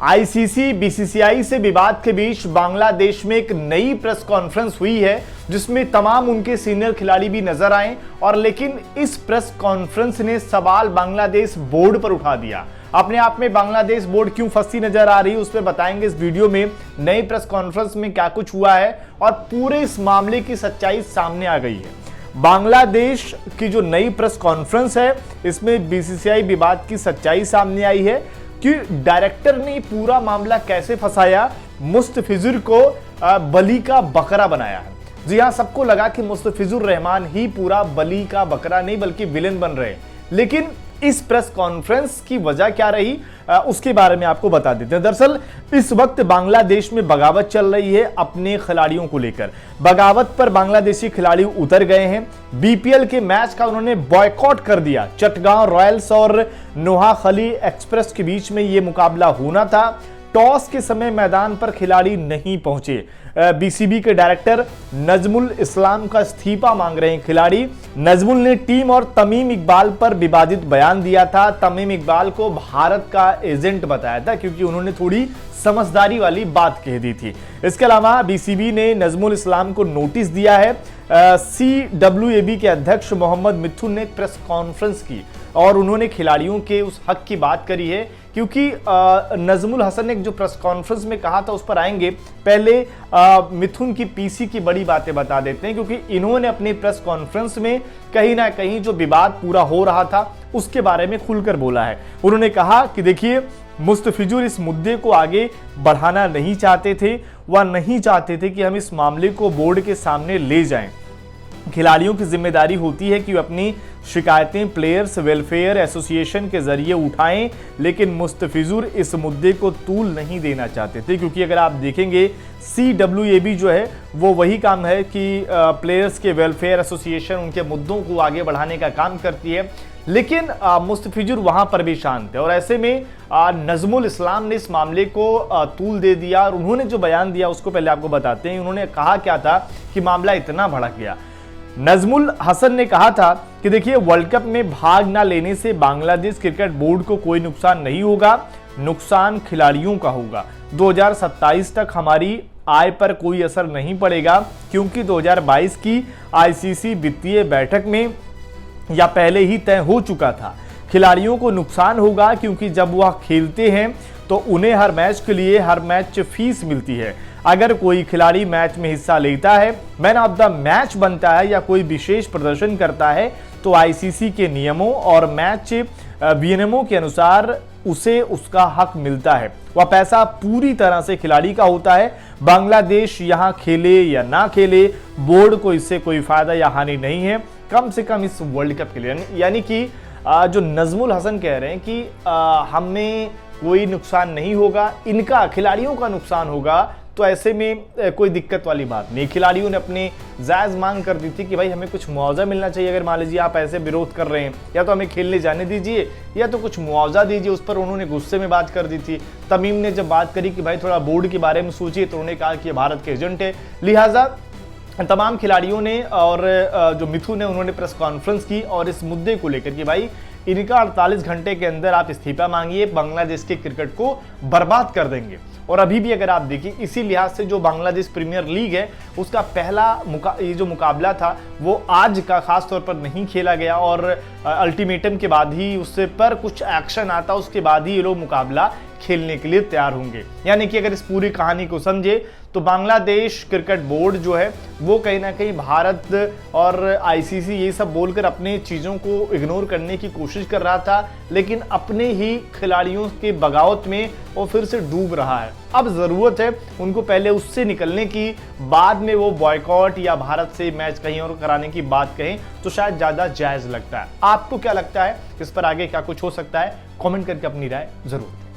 ICC BCCI से विवाद के बीच बांग्लादेश में एक नई प्रेस कॉन्फ्रेंस हुई है जिसमें तमाम उनके सीनियर खिलाड़ी भी नजर आए और लेकिन इस प्रेस कॉन्फ्रेंस ने सवाल बांग्लादेश बोर्ड पर उठा दिया। अपने आप में बांग्लादेश बोर्ड क्यों फंसी नजर आ रही है उस पर बताएंगे इस वीडियो में। नई प्रेस कॉन्फ्रेंस में क्या कुछ हुआ है और पूरे इस मामले की सच्चाई सामने आ गई है। बांग्लादेश की जो नई प्रेस कॉन्फ्रेंस है इसमें बीसीसीआई विवाद की सच्चाई सामने आई है कि डायरेक्टर ने पूरा मामला कैसे फंसाया, मुस्तफिजुर को बली का बकरा बनाया है। जी हां, सबको लगा कि मुस्तफिजुर रहमान ही पूरा बली का बकरा नहीं बल्कि विलेन बन रहे हैं, लेकिन इस प्रेस कॉन्फ्रेंस की वजह क्या रही उसके बारे में आपको बता देते हैं। दरअसल इस वक्त बांग्लादेश में बगावत चल रही है अपने खिलाड़ियों को लेकर। बगावत पर बांग्लादेशी खिलाड़ी उतर गए हैं। बीपीएल के मैच का उन्होंने बॉयकॉट कर दिया। चटगांव रॉयल्स और नोहाखली एक्सप्रेस के बीच में यह मुकाबला होना था। टॉस के समय मैदान पर खिलाड़ी नहीं पहुंचे। बीसीबी के डायरेक्टर नजमुल इस्लाम का इस्तीफा मांग रहे हैं खिलाड़ी। नजमुल ने टीम और तमीम इकबाल पर विवादित बयान दिया था। तमीम इकबाल को भारत का एजेंट बताया था क्योंकि उन्होंने थोड़ी समझदारी वाली बात कह दी थी। इसके अलावा बीसीबी ने नजमुल इस्लाम को नोटिस दिया है। सीडब्ल्यूएबी के अध्यक्ष मोहम्मद मिथुन ने प्रेस कॉन्फ्रेंस की और उन्होंने खिलाड़ियों के उस हक की बात करी है क्योंकि नजमुल हसन ने जो प्रेस कॉन्फ्रेंस में कहा था उस पर आएंगे। पहले मिथुन की पीसी की बड़ी बातें बता देते हैं क्योंकि इन्होंने अपनी प्रेस कॉन्फ्रेंस में कहीं ना कहीं जो विवाद पूरा हो रहा था उसके बारे में खुलकर बोला है। उन्होंने कहा कि देखिए, मुस्तफिजुर इस मुद्दे को आगे बढ़ाना नहीं चाहते थे, वह नहीं चाहते थे कि हम इस मामले को बोर्ड के सामने ले जाएं। खिलाड़ियों की जिम्मेदारी होती है कि वे अपनी शिकायतें प्लेयर्स वेलफेयर एसोसिएशन के जरिए उठाएं, लेकिन मुस्तफिजुर इस मुद्दे को तूल नहीं देना चाहते थे क्योंकि अगर आप देखेंगे सीडब्ल्यूएबी जो है वो वही काम है कि प्लेयर्स के वेलफेयर एसोसिएशन उनके मुद्दों को आगे बढ़ाने का काम करती है, लेकिन मुस्तफिजुर वहां पर भी शांत है। और ऐसे में नजमुल इस्लाम ने इस मामले को तूल दे दिया और उन्होंने जो बयान दिया उसको पहले आपको बताते हैं। उन्होंने कहा क्या था कि मामला इतना भड़क गया। नजमुल हसन ने कहा था कि देखिए, वर्ल्ड कप में भाग ना लेने से बांग्लादेश क्रिकेट बोर्ड को कोई नुकसान नहीं होगा, नुकसान खिलाड़ियों का होगा। 2027 तक हमारी आय पर कोई असर नहीं पड़ेगा क्योंकि 2022 की आईसीसी वित्तीय बैठक में या पहले ही तय हो चुका था। खिलाड़ियों को नुकसान होगा क्योंकि जब वह खेलते हैं तो उन्हें हर मैच के लिए हर मैच फीस मिलती है। अगर कोई खिलाड़ी मैच में हिस्सा लेता है, मैन ऑफ द मैच बनता है या कोई विशेष प्रदर्शन करता है तो आईसीसी के नियमों और मैच विनियमों के अनुसार उसे उसका हक मिलता है। वह पैसा पूरी तरह से खिलाड़ी का होता है। बांग्लादेश यहां खेले या ना खेले, बोर्ड को इससे कोई फायदा या हानि नहीं है, कम से कम इस वर्ल्ड कप के लिए। यानी कि जो नजमुल हसन कह रहे हैं कि हमें कोई नुकसान नहीं होगा, इनका खिलाड़ियों का नुकसान होगा, तो ऐसे में कोई दिक्कत वाली बात नहीं। खिलाड़ियों ने अपने जायज मांग कर दी थी कि भाई हमें कुछ मुआवजा मिलना चाहिए। अगर मान लीजिए आप ऐसे विरोध कर रहे हैं, या तो हमें खेलने जाने दीजिए या तो कुछ मुआवजा दीजिए। उस पर उन्होंने गुस्से में बात कर दी थी। तमीम ने जब बात करी कि भाई थोड़ा बोर्ड के बारे में सोचिए तो उन्होंने कहा कि भारत के एजेंट है। लिहाजा तमाम खिलाड़ियों ने और जो मिथुन है उन्होंने प्रेस कॉन्फ्रेंस की और इस मुद्दे को लेकर कि भाई इनका 48 घंटे के अंदर आप इस्तीफा मांगिए, बांग्लादेश के क्रिकेट को बर्बाद कर देंगे। और अभी भी अगर आप देखिए, इसी लिहाज से जो बांग्लादेश प्रीमियर लीग है उसका पहला ये जो मुकाबला था वो आज का खास तौर पर नहीं खेला गया और अल्टीमेटम के बाद ही उससे पर कुछ एक्शन आता, उसके बाद ही ये लोग मुकाबला खेलने के लिए तैयार होंगे। यानी कि अगर इस पूरी कहानी को समझे तो बांग्लादेश क्रिकेट बोर्ड जो है वो कहीं ना कहीं भारत और आईसीसी ये सब बोलकर अपने चीज़ों को इग्नोर करने की कोशिश कर रहा था, लेकिन अपने ही खिलाड़ियों के बगावत में वो फिर से डूब रहा है। अब ज़रूरत है उनको पहले उससे निकलने की, बाद में वो बॉयकॉट या भारत से मैच कहीं और कराने की बात कहें तो शायद ज़्यादा जायज़ लगता है। आपको क्या लगता है, इस पर आगे क्या कुछ हो सकता है? कॉमेंट करके अपनी राय जरूर।